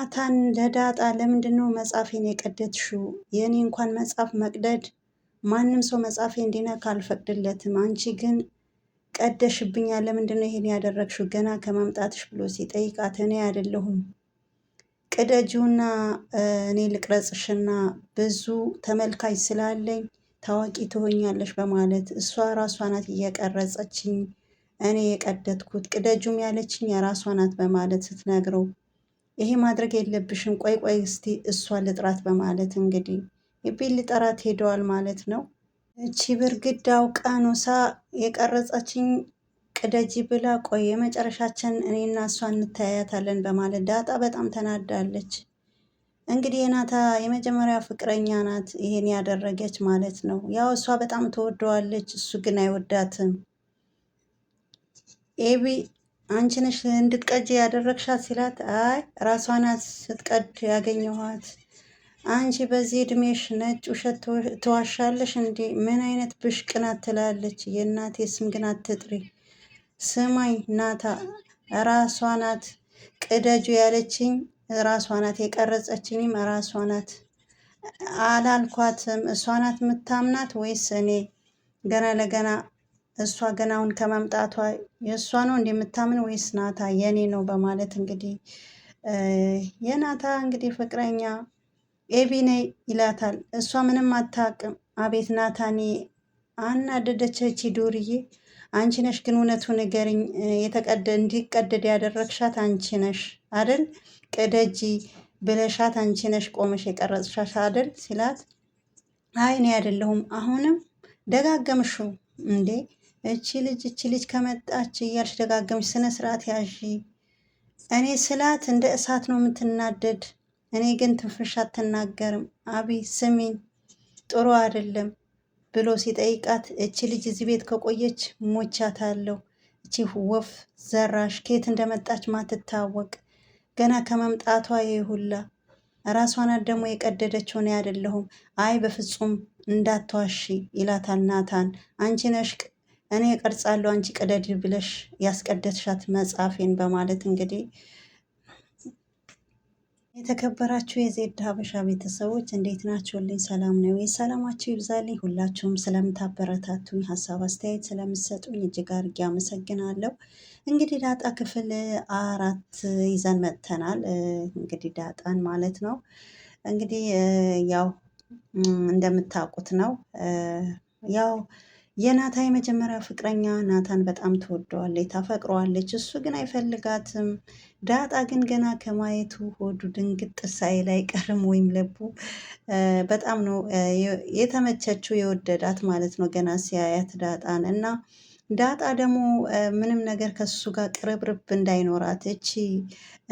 ናታን ለዳጣ ለምንድነው መጽሐፌን የቀደድሽው? የእኔ እንኳን መጽሐፍ መቅደድ ማንም ሰው መጽሐፌ እንዲነካ አልፈቅድለትም። አንቺ ግን ቀደሽብኛል። ለምንድነው ይሄን ያደረግሽው? ገና ከመምጣትሽ ብሎ ሲጠይቃት እኔ አይደለሁም ቅደጂውና እኔ ልቅረጽሽና ብዙ ተመልካች ስላለኝ ታዋቂ ትሆኛለሽ በማለት እሷ ራሷ ናት እየቀረጸችኝ እኔ የቀደድኩት ቅደጁም ያለችኝ የራሷ ናት በማለት ስትነግረው ይሄ ማድረግ የለብሽም ቆይ ቆይ እስቲ እሷ ልጥራት በማለት እንግዲህ የቤት ልጠራት ሄደዋል ማለት ነው። እቺ ብርግድ አውቃ ኖሳ የቀረጸችኝ ቅደጂ ብላ ቆይ የመጨረሻችን እኔና እሷ እንተያያታለን በማለት ዳጣ በጣም ተናዳለች። እንግዲህ የናታ የመጀመሪያ ፍቅረኛ ናት ይሄን ያደረገች ማለት ነው። ያው እሷ በጣም ትወደዋለች፣ እሱ ግን አይወዳትም። ኤቢ አንቺ ነሽ እንድትቀጂ ያደረግሻት ሲላት አይ ራሷ ናት ስትቀድ ያገኘኋት። አንቺ በዚህ እድሜሽ ነጭ ውሸት ትዋሻለሽ እንዴ? ምን አይነት ብሽቅ ናት ትላለች። የእናቴ ስም ግን አትጥሪ። ስማኝ ናታ ራሷ ናት ቅደጁ ያለችኝ ራሷ ናት፣ የቀረጸችኝም ራሷ ናት። አላልኳትም። እሷ ናት የምታምናት ወይስ እኔ? ገና ለገና እሷ ገና አሁን ከመምጣቷ የእሷ ነው እንደምታምን ወይስ ናታ የኔ ነው በማለት እንግዲህ የናታ እንግዲህ ፍቅረኛ ኤቢ ነይ ይላታል። እሷ ምንም አታውቅም። አቤት ናታኔ አናደደች ዱርዬ። አንቺ ነሽ ግን እውነቱ ንገሪኝ፣ እንዲቀደድ ያደረግሻት አንቺ ነሽ አደል? ቅደጂ ብለሻት አንቺ ነሽ ቆመሽ የቀረጽሻት አደል ሲላት አይ እኔ አይደለሁም። አሁንም ደጋገምሽው እንዴ? እቺ ልጅ ከመጣች እያልሽ ደጋገምሽ። ስነ ስርዓት ያዢ። እኔ ስላት እንደ እሳት ነው የምትናደድ። እኔ ግን ትንፍሽ አትናገርም። አቢ ስሚኝ ጥሩ አይደለም ብሎ ሲጠይቃት እቺ ልጅ እዚህ ቤት ከቆየች ሞቻታለሁ። እቺ ወፍ ዘራሽ ከየት እንደመጣች ማትታወቅ ገና ከመምጣቷ ይሁላ ራሷ ናት ደግሞ የቀደደችው እኔ አይደለሁም። አይ በፍጹም እንዳትዋሺ ይላታል ናታን። አንቺ ነሽ እኔ እቀርጻለሁ አንቺ ቀደድ ብለሽ ያስቀደድሻት መጽሐፌን በማለት እንግዲህ የተከበራችሁ የዜድ ሀበሻ ቤተሰቦች እንዴት ናችሁልኝ? ሰላም ነው ወይ? ሰላማችሁ ይብዛልኝ። ሁላችሁም ስለምታበረታቱኝ ሀሳብ አስተያየት ስለምሰጡኝ እጅግ አድርጌ አመሰግናለሁ። እንግዲህ ዳጣ ክፍል 4 ይዘን መጥተናል። እንግዲህ ዳጣን ማለት ነው። እንግዲህ ያው እንደምታውቁት ነው ያው የናታ የመጀመሪያ ፍቅረኛ ናታን በጣም ትወደዋለች፣ ታፈቅረዋለች። እሱ ግን አይፈልጋትም። ዳጣ ግን ገና ከማየቱ ሆዱ ድንግጥ ሳይል አይቀርም ወይም ልቡ በጣም ነው የተመቸችው የወደዳት ማለት ነው ገና ሲያያት ዳጣን እና ዳጣ ደግሞ ምንም ነገር ከሱ ጋር ቅርብርብ እንዳይኖራት እቺ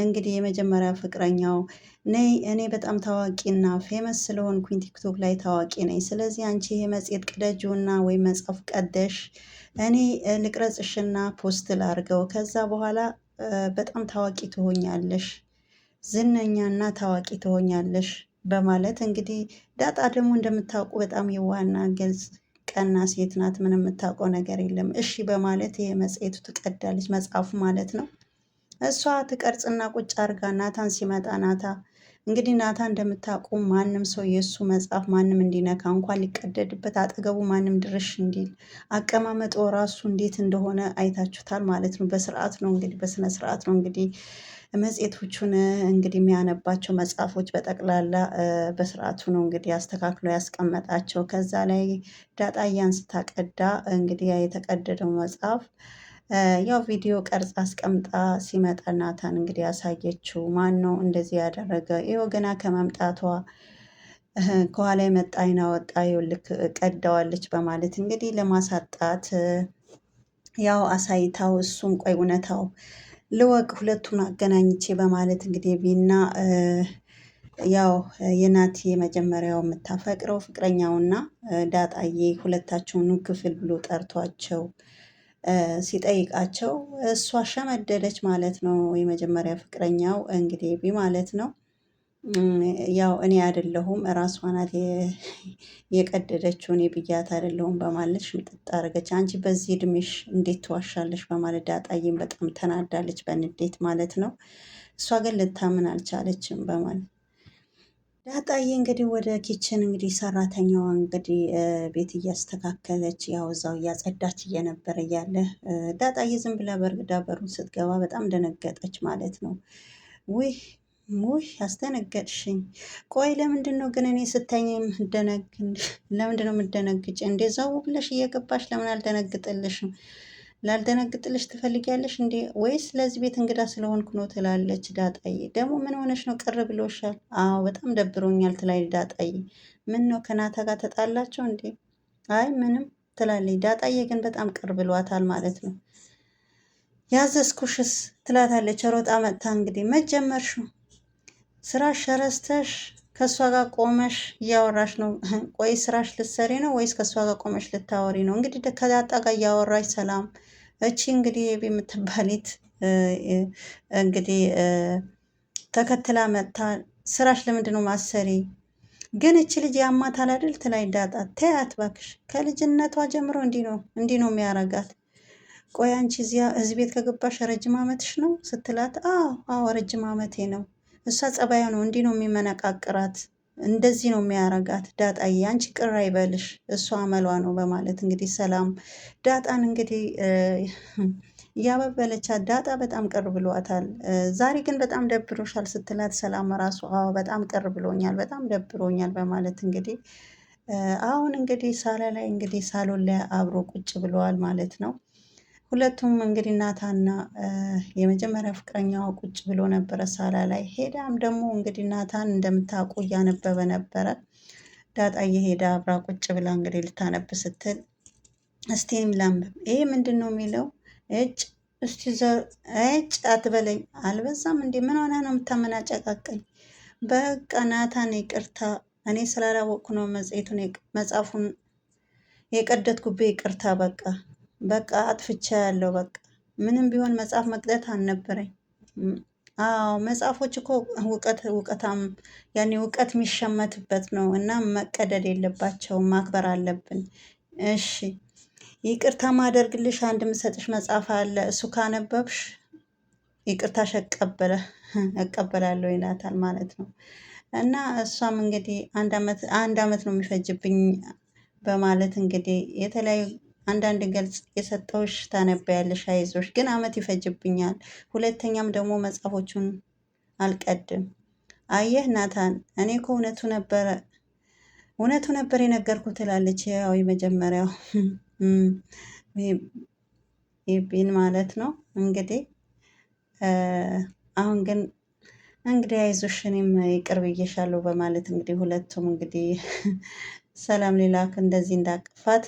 እንግዲህ የመጀመሪያ ፍቅረኛው ነይ እኔ በጣም ታዋቂና ፌመስ ስለሆንኩኝ ቲክቶክ ላይ ታዋቂ ነኝ። ስለዚህ አንቺ ይሄ መጽሔት ቅደጂውና ወይም መጽሐፍ ቀደሽ እኔ ልቅረጽሽና ፖስት ላርገው፣ ከዛ በኋላ በጣም ታዋቂ ትሆኛለሽ፣ ዝነኛና ታዋቂ ትሆኛለሽ በማለት እንግዲህ ዳጣ ደግሞ እንደምታውቁ በጣም የዋና ግልጽ ቀና ሴት ናት። ምንም የምታውቀው ነገር የለም። እሺ በማለት ይሄ መጽሔቱ ትቀዳለች፣ መጽሐፉ ማለት ነው። እሷ ትቀርጽና ቁጭ አርጋ ናታን ሲመጣ ናታ እንግዲህ ናታ እንደምታውቁ ማንም ሰው የእሱ መጽሐፍ ማንም እንዲነካ እንኳን ሊቀደድበት አጠገቡ ማንም ድርሽ እንዲል አቀማመጦ ራሱ እንዴት እንደሆነ አይታችሁታል ማለት ነው። በስርዓት ነው እንግዲህ በስነ ስርዓት ነው እንግዲህ መጽሔቶቹን እንግዲህ የሚያነባቸው መጽሐፎች በጠቅላላ በስርዓቱ ነው እንግዲህ አስተካክሎ ያስቀመጣቸው። ከዛ ላይ ዳጣያን ስታቀዳ እንግዲህ የተቀደደው መጽሐፍ ያው ቪዲዮ ቀርጻ አስቀምጣ ሲመጣ ናታን እንግዲህ ያሳየችው ማን ነው እንደዚህ ያደረገ? ይኸው ገና ከመምጣቷ ከኋላ የመጣ አይና ወጣ ልክ ቀዳዋለች በማለት እንግዲህ ለማሳጣት ያው አሳይታው እሱም ቆይ እውነታው ልወቅ ሁለቱን አገናኝቼ በማለት እንግዲህ ቢና ያው የናቲ የመጀመሪያው የምታፈቅረው ፍቅረኛውና ዳጣዬ ሁለታቸውን ክፍል ብሎ ጠርቷቸው ሲጠይቃቸው እሷ ሸመደደች ማለት ነው። የመጀመሪያ ፍቅረኛው እንግዲህ ቢ ማለት ነው። ያው እኔ አይደለሁም እራሷ ናት የቀደደችው እኔ ብያት አይደለሁም በማለት ሽምጥጥ አደረገች። አንቺ በዚህ እድሜሽ እንዴት ትዋሻለሽ? በማለት ዳጣዬም በጣም ተናዳለች በንዴት ማለት ነው። እሷ ግን ልታምን አልቻለችም በማለት ዳጣዬ እንግዲህ ወደ ኪችን እንግዲህ ሰራተኛዋ እንግዲህ ቤት እያስተካከለች ያው እዛው እያጸዳች እየነበረ እያለ ዳጣዬ ዝም ብላ በርግዳ በሩን ስትገባ በጣም ደነገጠች ማለት ነው። ውይ ውይ አስደነገጥሽኝ። ቆይ ለምንድን ነው ግን እኔ ስታኝ ለምንድን ነው የምትደነግጭ? እንደዛው ብለሽ እየገባሽ ለምን አልደነግጥልሽም? ላልደነግጥልሽ ትፈልጊያለሽ እንዴ? ወይስ ለዚህ ቤት እንግዳ ስለሆንኩ ነው ትላለች ዳጣዬ። ደግሞ ምን ሆነሽ ነው? ቅር ብሎሻል? አዎ በጣም ደብሮኛል ትላለች ዳጣዬ። ምን ነው ከናታ ጋር ተጣላቸው እንዴ? አይ ምንም ትላለች ዳጣዬ። ግን በጣም ቅር ብሏታል ማለት ነው። ያዘዝኩሽስ ትላታለች ሮጣ መጥታ። እንግዲህ መጀመርሽው ስራሽ ረስተሽ ከእሷ ጋር ቆመሽ እያወራሽ ነው። ቆይ ስራሽ ልትሰሪ ነው ወይስ ከእሷ ጋር ቆመሽ ልታወሪ ነው? እንግዲህ ከዳጣ ጋር እያወራሽ ሰላም እቺ እንግዲህ የምትባሊት እንግዲህ ተከትላ መጥታ ስራሽ ለምንድን ነው ማሰሪ? ግን እቺ ልጅ ያማታል አይደል ትላይ ዳጣ። ተያት እባክሽ፣ ከልጅነቷ ጀምሮ እንዲህ ነው የሚያረጋት። ቆይ አንቺ እዚህ ቤት ከገባሽ ረጅም ዓመትሽ ነው ስትላት፣ አዎ ረጅም ዓመቴ ነው። እሷ ጸባያ ነው እንዲህ ነው የሚመነቃቅራት፣ እንደዚህ ነው የሚያረጋት። ዳጣዬ አንቺ ቅር አይበልሽ፣ እሷ አመሏ ነው በማለት እንግዲህ ሰላም ዳጣን እንግዲህ እያበበለቻት፣ ዳጣ በጣም ቅር ብሏታል። ዛሬ ግን በጣም ደብሮሻል ስትላት ሰላም ራሱ አዎ በጣም ቅር ብሎኛል፣ በጣም ደብሮኛል በማለት እንግዲህ አሁን እንግዲህ ሳላ ላይ እንግዲህ ሳሎን ላይ አብሮ ቁጭ ብለዋል ማለት ነው። ሁለቱም እንግዲህ ናታና የመጀመሪያ ፍቅረኛዋ ቁጭ ብሎ ነበረ ሳላ ላይ። ሄዳም ደግሞ እንግዲህ ናታን እንደምታውቁ እያነበበ ነበረ። ዳጣዬ ሄዳ አብራ ቁጭ ብላ እንግዲህ ልታነብ ስትል እስቲም ላንብብ፣ ይሄ ምንድን ነው የሚለው? እጭ እስቲ እጭ አትበለኝ፣ አልበዛም እንዴ? ምን ሆነ ነው የምታመናጨቃቀኝ? በቃ ናታን ይቅርታ፣ እኔ ስላላወቅኩ ነው መጽሐፉን የቀደድኩብህ፣ ይቅርታ በቃ አጥፍቻ ያለው በቃ ምንም ቢሆን መጽሐፍ መቅደት አልነበረኝ። አዎ መጽሐፎች እኮ እውቀታም ያኔ እውቀት የሚሸመትበት ነው እና መቀደድ የለባቸውም፣ ማክበር አለብን። እሺ ይቅርታ ማደርግልሽ አንድ ምሰጥሽ መጽሐፍ አለ፣ እሱ ካነበብሽ ይቅርታሽ እቀበላለሁ ይላታል ማለት ነው። እና እሷም እንግዲህ አንድ አመት ነው የሚፈጅብኝ በማለት እንግዲህ የተለያዩ አንዳንድ ገልጽ የሰጠውሽ ታነቢያለሽ፣ አይዞሽ፣ ግን አመት ይፈጅብኛል። ሁለተኛም ደግሞ መጽሐፎቹን አልቀድም። አየህ ናታን፣ እኔ እኮ እውነቱ ነበር የነገርኩት ትላለች። ያው የመጀመሪያው ይቢን ማለት ነው እንግዲህ አሁን ግን እንግዲህ አይዞሽ እኔም ይቅር ብዬሻለሁ በማለት እንግዲህ ሁለቱም እንግዲህ ሰላም ሌላክ እንደዚህ እንዳቀፋት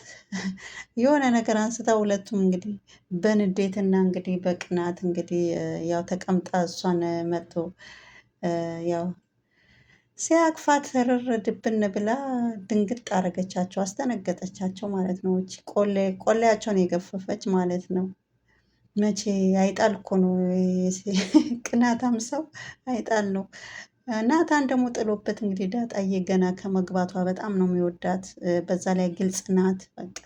የሆነ ነገር አንስታ ሁለቱም እንግዲህ በንዴትና እንግዲህ በቅናት እንግዲህ ያው ተቀምጣ እሷን መጥቶ ያው ሲያቅፋት ርር ድብን ብላ ድንግጥ አረገቻቸው፣ አስደነገጠቻቸው ማለት ነው። እቺ ቆሌያቸውን የገፈፈች ማለት ነው። መቼ አይጣል እኮ ነው ቅናታም ሰው አይጣል ነው። ናታን ደግሞ ጥሎበት እንግዲህ ዳጣዬ ገና ከመግባቷ በጣም ነው የሚወዳት። በዛ ላይ ግልጽ ናት። በቃ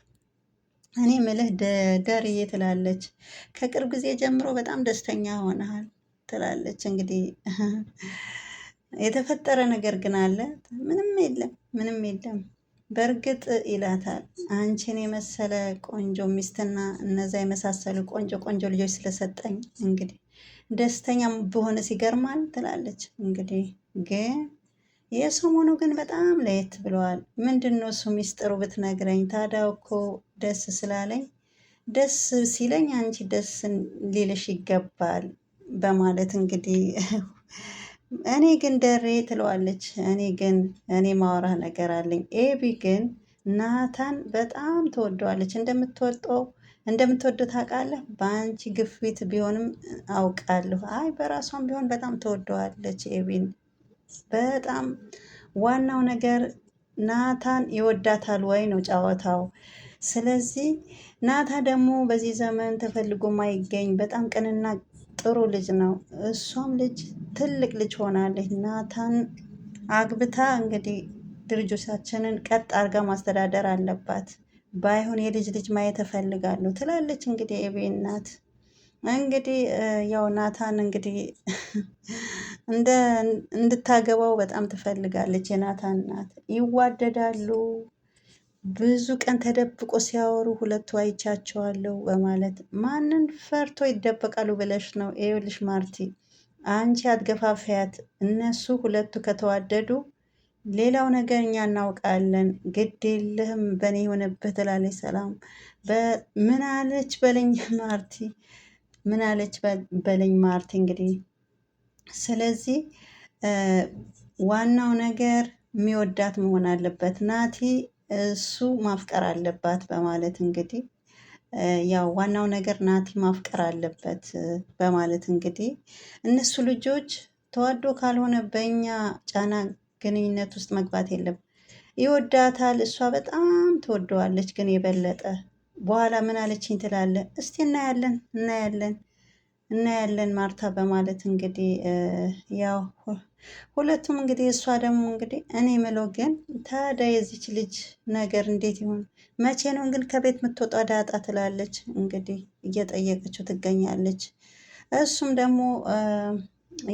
እኔ ምልህ ደርዬ ትላለች። ከቅርብ ጊዜ ጀምሮ በጣም ደስተኛ ሆነሃል ትላለች። እንግዲህ የተፈጠረ ነገር ግን አለ? ምንም የለም በእርግጥ ይላታል። አንቺን የመሰለ ቆንጆ ሚስትና እነዛ የመሳሰሉ ቆንጆ ልጆች ስለሰጠኝ እንግዲህ ደስተኛም በሆነ ሲገርማል ትላለች። እንግዲህ ግን የሰሞኑ ግን በጣም ለየት ብለዋል። ምንድን ነው እሱ ሚስጥሩ ብትነግረኝ? ታዲያ እኮ ደስ ስላለኝ ደስ ሲለኝ አንቺ ደስ ሊልሽ ይገባል በማለት እንግዲህ እኔ ግን ደሬ ትለዋለች። እኔ ማወራህ ነገር አለኝ። ኤቢ ግን ናታን በጣም ትወደዋለች። እንደምትወደው ታውቃለህ። በአንቺ ግፊት ቢሆንም አውቃለሁ። አይ በራሷም ቢሆን በጣም ትወደዋለች ኤቢን በጣም። ዋናው ነገር ናታን ይወዳታል ወይ ነው ጨዋታው። ስለዚህ ናታ ደግሞ በዚህ ዘመን ተፈልጎ ማይገኝ በጣም ቅንና ጥሩ ልጅ ነው። እሷም ልጅ ትልቅ ልጅ ሆናለች። ናታን አግብታ እንግዲህ ድርጅታችንን ቀጥ አርጋ ማስተዳደር አለባት። ባይሆን የልጅ ማየት እፈልጋለሁ ትላለች። እንግዲህ የቤ እናት እንግዲህ ያው ናታን እንግዲህ እንደ እንድታገባው በጣም ትፈልጋለች። የናታን እናት ይዋደዳሉ። ብዙ ቀን ተደብቆ ሲያወሩ ሁለቱ አይቻቸዋለሁ በማለት ማንን ፈርቶ ይደበቃሉ ብለሽ ነው? ይኸውልሽ ማርቲ፣ አንቺ አትገፋፊያት። እነሱ ሁለቱ ከተዋደዱ ሌላው ነገር እኛ እናውቃለን። ግድ የለህም በእኔ የሆነበት ትላለች ሰላም። ምን አለች በለኝ ማርቲ፣ ምን አለች በለኝ ማርቲ። እንግዲህ ስለዚህ ዋናው ነገር የሚወዳት መሆን አለበት ናቲ፣ እሱ ማፍቀር አለባት በማለት እንግዲህ ያው ዋናው ነገር ናቲ ማፍቀር አለበት በማለት እንግዲህ እነሱ ልጆች ተዋዶ ካልሆነ በእኛ ጫና ግንኙነት ውስጥ መግባት የለም። ይወዳታል፣ እሷ በጣም ትወደዋለች፣ ግን የበለጠ በኋላ ምን አለችኝ ትላለ። እስቲ እናያለን እናያለን እናያለን ማርታ በማለት እንግዲህ ያው ሁለቱም እንግዲህ እሷ ደግሞ እንግዲህ እኔ ምለው ግን ታዲያ የዚች ልጅ ነገር እንዴት ይሆን? መቼ ነው ግን ከቤት የምትወጣው ዳጣ ትላለች እንግዲህ እየጠየቀችው ትገኛለች። እሱም ደግሞ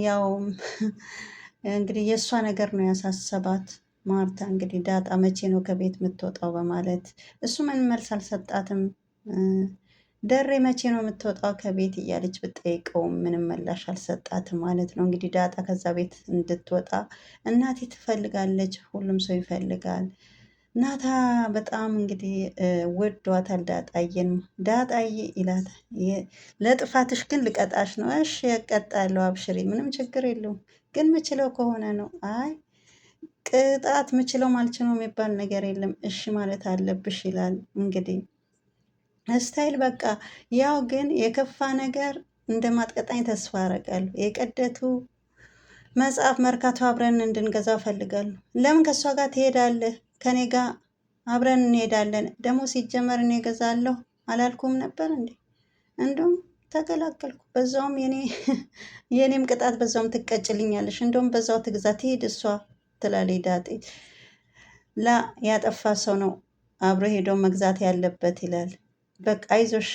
ያው እንግዲህ የእሷ ነገር ነው ያሳሰባት። ማርታ እንግዲህ ዳጣ መቼ ነው ከቤት የምትወጣው በማለት እሱ ምን መልስ አልሰጣትም። ደሬ መቼ ነው የምትወጣው ከቤት እያለች ብጠይቀውም ምንም ምላሽ አልሰጣትም ማለት ነው። እንግዲህ ዳጣ ከዛ ቤት እንድትወጣ እናቴ ትፈልጋለች፣ ሁሉም ሰው ይፈልጋል። ናታ በጣም እንግዲህ ወዷታል ዳጣዬን። ዳጣዬ ይላታል፣ ለጥፋትሽ ግን ልቀጣሽ ነው። እሺ እቀጣለሁ፣ አብሽሪ፣ ምንም ችግር የለውም። ግን ምችለው ከሆነ ነው። አይ ቅጣት ምችለው ማልችለው የሚባል ነገር የለም፣ እሺ ማለት አለብሽ ይላል እንግዲህ ስታይል በቃ ያው ግን የከፋ ነገር እንደማትቀጣኝ ተስፋ አደርጋለሁ። የቀደቱ መጽሐፍ መርካቶ አብረን እንድንገዛ እፈልጋለሁ። ለምን ከእሷ ጋር ትሄዳለህ? ከኔ ጋር አብረን እንሄዳለን። ደግሞ ሲጀመር እኔ እገዛለሁ አላልኩም ነበር እንዴ? እንዲሁም ተገላገልኩ። በዛውም የኔም ቅጣት በዛውም ትቀጭልኛለሽ። እንደውም በዛው ትግዛ ትሄድ እሷ ትላለች ዳጤ። ላ ያጠፋ ሰው ነው አብሮ ሄዶ መግዛት ያለበት ይላል። በቃ አይዞሽ፣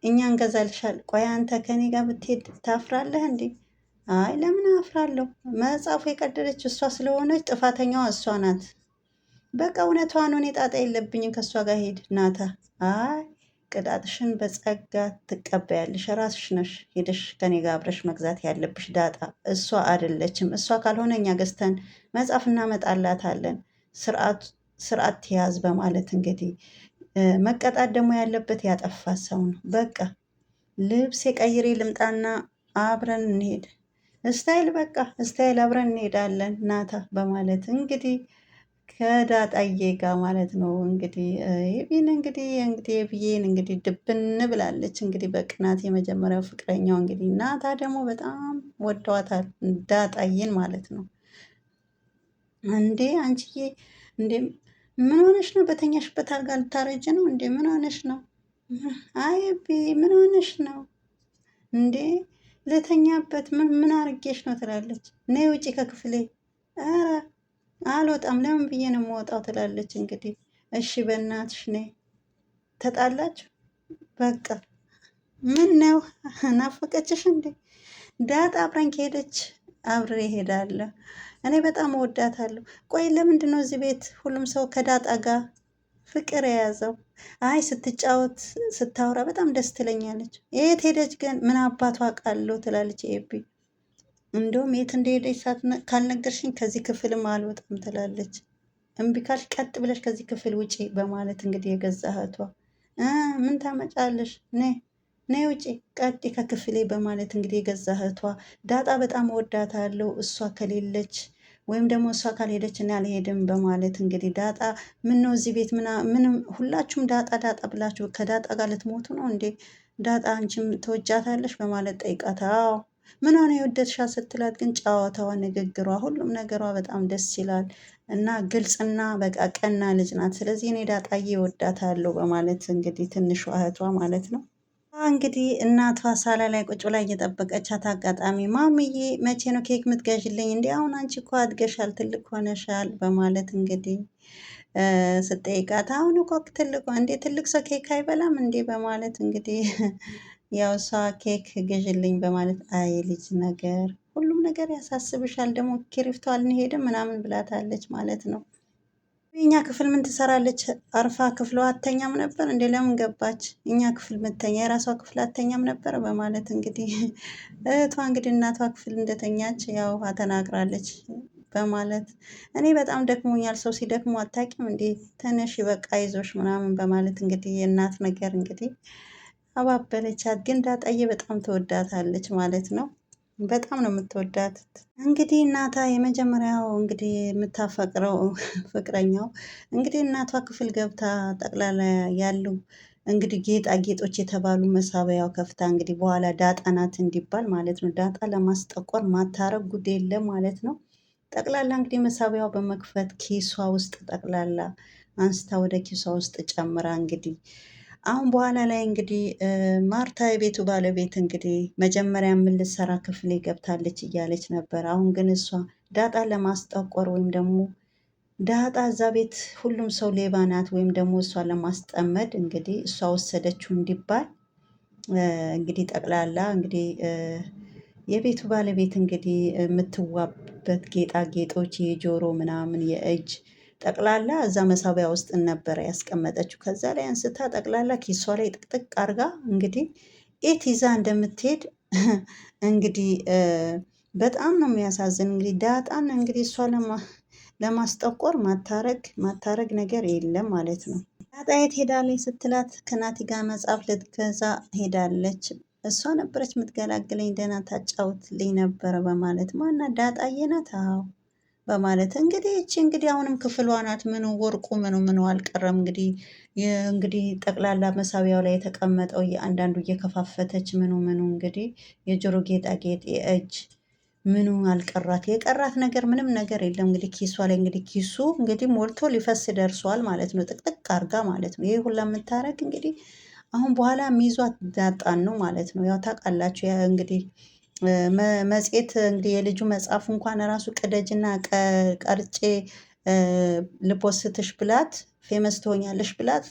እኛ እንገዛልሻል። ቆይ አንተ ከኔ ጋር ብትሄድ ታፍራለህ እንዴ? አይ ለምን አፍራለሁ? መጽሐፉ የቀደደች እሷ ስለሆነች ጥፋተኛዋ እሷ ናት። በቃ እውነቷን እኔ ጣጣ የለብኝም። ከእሷ ጋር ሄድ ናታ። አይ ቅጣትሽን በጸጋ ትቀበያለሽ። ራስሽ ነሽ ሄደሽ ከኔ ጋር አብረሽ መግዛት ያለብሽ ዳጣ፣ እሷ አይደለችም። እሷ ካልሆነ እኛ ገዝተን መጽሐፍ እናመጣላታለን። ስርዓት ትያዝ በማለት እንግዲህ መቀጣት ደግሞ ያለበት ያጠፋ ሰው ነው። በቃ ልብስ የቀይሬ ልምጣና አብረን እንሄድ ስታይል፣ በቃ ስታይል አብረን እንሄዳለን ናታ በማለት እንግዲህ ከዳጣዬ ጋር ማለት ነው። እንግዲህ የቢን እንግዲህ የብዬን እንግዲህ ድብን ብላለች እንግዲህ በቅናት የመጀመሪያው ፍቅረኛው እንግዲህ ናታ ደግሞ በጣም ወደዋታል ዳጣዬን ማለት ነው። እንዴ አንቺዬ፣ እንዴ ምን ሆነሽ ነው? በተኛሽበት አልጋ ልታረጅ ነው እንዴ? ምን ሆነሽ ነው? አይ ምን ሆነሽ ነው እንዴ? ልተኛበት ምን አርጌሽ ነው ትላለች። ነይ ውጪ ከክፍሌ። ኧረ አልወጣም። ለምን ብዬ ነው የምወጣው ትላለች እንግዲህ። እሺ በእናትሽ ነይ። ተጣላችሁ? በቃ ምን ነው ናፈቀችሽ እንዴ? ዳጣ አብራኝ ከሄደች አብሬ እሄዳለሁ። እኔ በጣም እወዳታለሁ። ቆይ ለምንድን ነው እዚህ ቤት ሁሉም ሰው ከዳጣ ጋር ፍቅር የያዘው? አይ ስትጫወት ስታወራ በጣም ደስ ትለኛለች። የት ሄደች ግን? ምን አባቷ ቃለው ትላለች ኤቢ። እንዲሁም የት እንደሄደች ካልነገርሽኝ ከዚህ ክፍልም አልወጣም ትላለች። እምቢ ካልሽ ቀጥ ብለሽ ከዚህ ክፍል ውጪ በማለት እንግዲህ የገዛ እህቷ ምን ታመጫለሽ? ነይ ውጪ ቀጥ ከክፍሌ በማለት እንግዲህ የገዛ እህቷ ዳጣ በጣም እወዳታለሁ፣ እሷ ከሌለች ወይም ደግሞ እሷ ካልሄደች እኔ አልሄድም በማለት እንግዲህ ዳጣ ምን ነው እዚህ ቤት ምንም ሁላችሁም ዳጣ ዳጣ ብላችሁ ከዳጣ ጋር ልትሞቱ ነው እንዴ? ዳጣ አንቺም ትወጃታለሽ በማለት ጠይቃታ። አዎ ምን ሆነ የወደድሻት ስትላት ግን ጨዋታዋ፣ ንግግሯ፣ ሁሉም ነገሯ በጣም ደስ ይላል እና ግልጽና በቃ ቀና ልጅ ናት። ስለዚህ እኔ ዳጣዬ እወዳታለሁ በማለት እንግዲህ ትንሿ እህቷ ማለት ነው እንግዲህ እናቷ ሳላ ላይ ቁጭ ላይ እየጠበቀቻት አጋጣሚ ማምዬ መቼ ነው ኬክ የምትገዥልኝ? እንዲ አሁን አንቺ እኮ አድገሻል፣ ትልቅ ሆነሻል በማለት እንግዲህ ስጠይቃት አሁን እኮ ትልቅ እንዴ ትልቅ ሰው ኬክ አይበላም እንዴ በማለት እንግዲህ ያው እሷ ኬክ ግዥልኝ በማለት አይ ልጅ ነገር ሁሉም ነገር ያሳስብሻል፣ ደግሞ ኪሪፍቶ አልንሄድም ምናምን ብላታለች ማለት ነው። እኛ ክፍል ምን ትሰራለች? አርፋ ክፍሏ አተኛም ነበር እንዴ? ለምን ገባች? እኛ ክፍል ምተኛ የራሷ ክፍል አተኛም ነበር በማለት እንግዲህ እህቷ እንግዲህ እናቷ ክፍል እንደተኛች ያው ተናግራለች በማለት እኔ በጣም ደክሞኛል፣ ሰው ሲደክሞ አታውቂም እንዴ? ተነሽ በቃ ይዞሽ ምናምን በማለት እንግዲህ የእናት ነገር እንግዲህ አባበለቻት። ግን ዳጣዬ በጣም ትወዳታለች ማለት ነው። በጣም ነው የምትወዳት። እንግዲህ እናታ የመጀመሪያው እንግዲህ የምታፈቅረው ፍቅረኛው እንግዲህ እናቷ ክፍል ገብታ ጠቅላላ ያሉ እንግዲህ ጌጣጌጦች የተባሉ መሳቢያው ከፍታ እንግዲህ በኋላ ዳጣ ናት እንዲባል ማለት ነው። ዳጣ ለማስጠቆር ማታረግ ጉድ የለም ማለት ነው። ጠቅላላ እንግዲህ መሳቢያው በመክፈት ኪሷ ውስጥ ጠቅላላ አንስታ ወደ ኪሷ ውስጥ ጨምራ እንግዲህ አሁን በኋላ ላይ እንግዲህ ማርታ የቤቱ ባለቤት እንግዲህ መጀመሪያ ምን ልትሰራ ክፍሌ ገብታለች እያለች ነበር። አሁን ግን እሷ ዳጣ ለማስጠቆር ወይም ደግሞ ዳጣ እዛ ቤት ሁሉም ሰው ሌባ ናት ወይም ደግሞ እሷ ለማስጠመድ እንግዲህ እሷ ወሰደችው እንዲባል እንግዲህ ጠቅላላ እንግዲህ የቤቱ ባለቤት እንግዲህ የምትዋብበት ጌጣጌጦች የጆሮ ምናምን የእጅ ጠቅላላ እዛ መሳቢያ ውስጥ ነበረ ያስቀመጠችው። ከዛ ላይ አንስታ ጠቅላላ ኪሷ ላይ ጥቅጥቅ አርጋ እንግዲህ ኤት ይዛ እንደምትሄድ እንግዲህ በጣም ነው የሚያሳዝን። እንግዲህ ዳጣን እንግዲህ እሷ ለማስጠቆር ማታረግ ነገር የለም ማለት ነው። ዳጣ የት ሄዳለች ስትላት ከናቲ ጋር መጽሐፍ ልትገዛ ሄዳለች። እሷ ነበረች የምትገላግለኝ ደህና ታጫውትልኝ ነበረ በማለት ማናት ዳጣዬ ናት። አዎ በማለት እንግዲህ እቺ እንግዲህ አሁንም ክፍሏ ናት። ምኑ ወርቁ ምኑ አልቀረም። እንግዲህ ጠቅላላ መሳቢያው ላይ የተቀመጠው የአንዳንዱ እየከፋፈተች ምኑ እንግዲህ የጆሮ ጌጣጌጥ የእጅ ምኑ አልቀራት። የቀራት ነገር ምንም ነገር የለም። እንግዲህ ኪሷ ላይ እንግዲህ ኪሱ እንግዲህ ሞልቶ ሊፈስ ደርሷል ማለት ነው። ጥቅጥቅ አርጋ ማለት ነው። ይሄ ሁላ የምታረግ እንግዲህ አሁን በኋላ የሚይዟት ዳጣን ነው ማለት ነው። ያው ታውቃላችሁ እንግዲህ መጽሔት እንግዲህ የልጁ መጽሐፍ እንኳን ራሱ ቅደጅና ቀርጬ ልፖስትሽ ብላት ፌመስ ትሆኛለሽ ብላት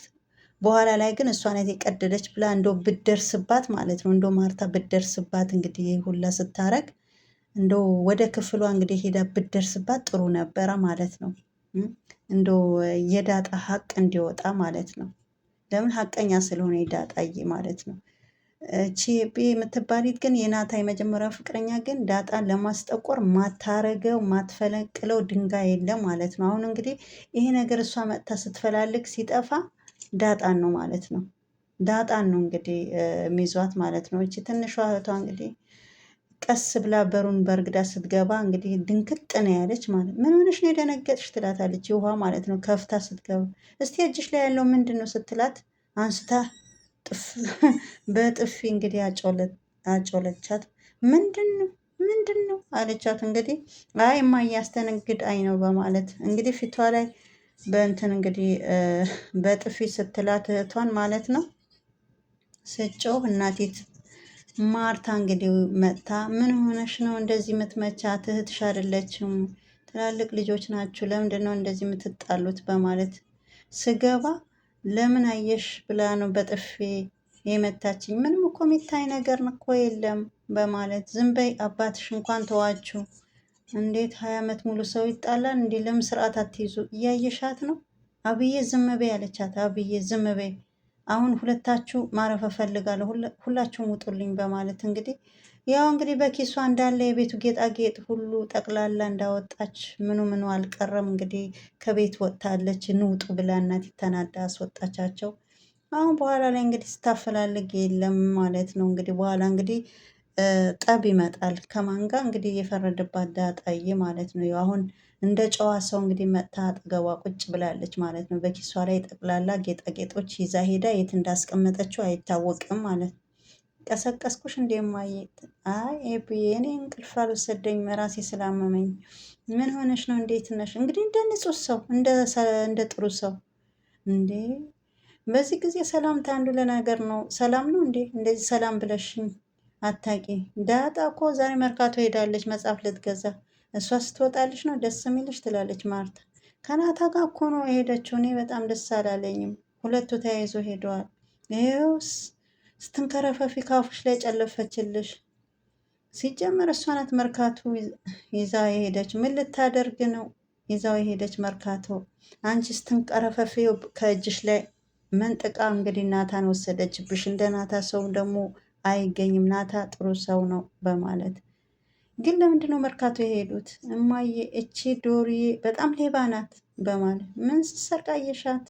በኋላ ላይ ግን እሷ ናት የቀደደች ብላ እንዶ ብደርስባት ማለት ነው። እንዶ ማርታ ብደርስባት እንግዲህ ሁላ ስታረግ እንዶ ወደ ክፍሏ እንግዲህ ሄዳ ብደርስባት ጥሩ ነበረ ማለት ነው። እንዶ የዳጣ ሀቅ እንዲወጣ ማለት ነው። ለምን ሀቀኛ ስለሆነ የዳጣዬ ማለት ነው። ቺቢ የምትባሊት ግን የናታ የመጀመሪያ ፍቅረኛ ግን ዳጣን ለማስጠቆር ማታረገው ማትፈለቅለው ድንጋይ የለም ማለት ነው። አሁን እንግዲህ ይሄ ነገር እሷ መጥታ ስትፈላልግ ሲጠፋ ዳጣን ነው ማለት ነው። ዳጣን ነው እንግዲህ የሚይዟት ማለት ነው። እቺ ትንሿ እህቷ እንግዲህ ቀስ ብላ በሩን በርግዳ ስትገባ እንግዲህ ድንክጥ ነው ያለች ማለት ምን ሆነሽ ነው የደነገጥሽ ትላታለች። የውሃ ማለት ነው ከፍታ ስትገባ እስቲ እጅሽ ላይ ያለው ምንድን ነው ስትላት አንስታ በጥፊ እንግዲህ አጮለቻት። ምንድን ነው አለቻት። እንግዲህ አይ የማያስተነግድ አይ ነው በማለት እንግዲህ ፊቷ ላይ በእንትን እንግዲህ በጥፊ ስትላት እህቷን ማለት ነው ስጮህ እናቴት ማርታ እንግዲህ መጥታ ምን ሆነሽ ነው እንደዚህ የምትመቻት? እህትሽ አይደለችም? ትላልቅ ልጆች ናችሁ፣ ለምንድን ነው እንደዚህ የምትጣሉት? በማለት ስገባ ለምን አየሽ ብላ ነው በጥፊ የመታችኝ። ምንም እኮ የሚታይ ነገር እኮ የለም በማለት ዝም በይ አባትሽ እንኳን ተዋችሁ። እንዴት 20 ዓመት ሙሉ ሰው ይጣላል እንዴ? ለምን ስርዓት አትይዙ? እያየሻት ነው። አብዬ ዝም በይ አለቻት። አብዬ ዝም በይ አሁን ሁለታችሁ ማረፍ እፈልጋለሁ፣ ሁላችሁም ውጡልኝ በማለት እንግዲህ ያው እንግዲህ በኪሷ እንዳለ የቤቱ ጌጣጌጥ ሁሉ ጠቅላላ እንዳወጣች ምኑ አልቀረም። እንግዲህ ከቤት ወጥታለች። እንውጡ ብላ እናት ተናዳ አስወጣቻቸው። አሁን በኋላ ላይ እንግዲህ ስታፈላልግ የለም ማለት ነው። እንግዲህ በኋላ እንግዲህ ጠብ ይመጣል። ከማን ጋር እንግዲህ የፈረደባት ዳጣዬ ማለት ነው። አሁን እንደ ጨዋ ሰው እንግዲህ መጥታ አጠገቧ ቁጭ ብላለች ማለት ነው። በኪሷ ላይ ጠቅላላ ጌጣጌጦች ይዛ ሄዳ የት እንዳስቀመጠችው አይታወቅም ማለት ነው። ቀሰቀስኩሽ እንደማየ አይ ኤብዬ እኔ እንቅልፍ አልወሰደኝም ራሴ ስላመመኝ። ምን ሆነሽ ነው? እንዴት ነሽ? እንግዲህ እንደ ንጹህ ሰው እንደ ጥሩ ሰው እንዴ በዚህ ጊዜ ሰላምታ አንዱ ለነገር ነው። ሰላም ነው እንዴ እንደዚህ ሰላም ብለሽኝ አታቂ? ዳጣ እኮ ዛሬ መርካቶ ሄዳለች መጽሐፍ ልትገዛ። እሷ ስትወጣልሽ ነው ደስ የሚልሽ ትላለች ማርታ። ከናታ ጋር እኮ ነው የሄደችው። እኔ በጣም ደስ አላለኝም። ሁለቱ ተያይዞ ሄደዋል። ይኸውስ ስትንከረፈፊ ካፉሽ ላይ ጨለፈችልሽ። ሲጀመር እሷ ናት መርካቶ ይዛ የሄደች። ምን ልታደርግ ነው ይዛው የሄደች መርካቶ? አንቺ ስትንቀረፈፊ ከእጅሽ ላይ መንጥቃ እንግዲህ ናታን ወሰደችብሽ። እንደ ናታ ሰው ደግሞ አይገኝም። ናታ ጥሩ ሰው ነው በማለት ግን ለምንድን ነው መርካቶ የሄዱት? እማዬ እቺ ዶርዬ በጣም ሌባ ናት በማለት ምን ስትሰርቅ አየሻት?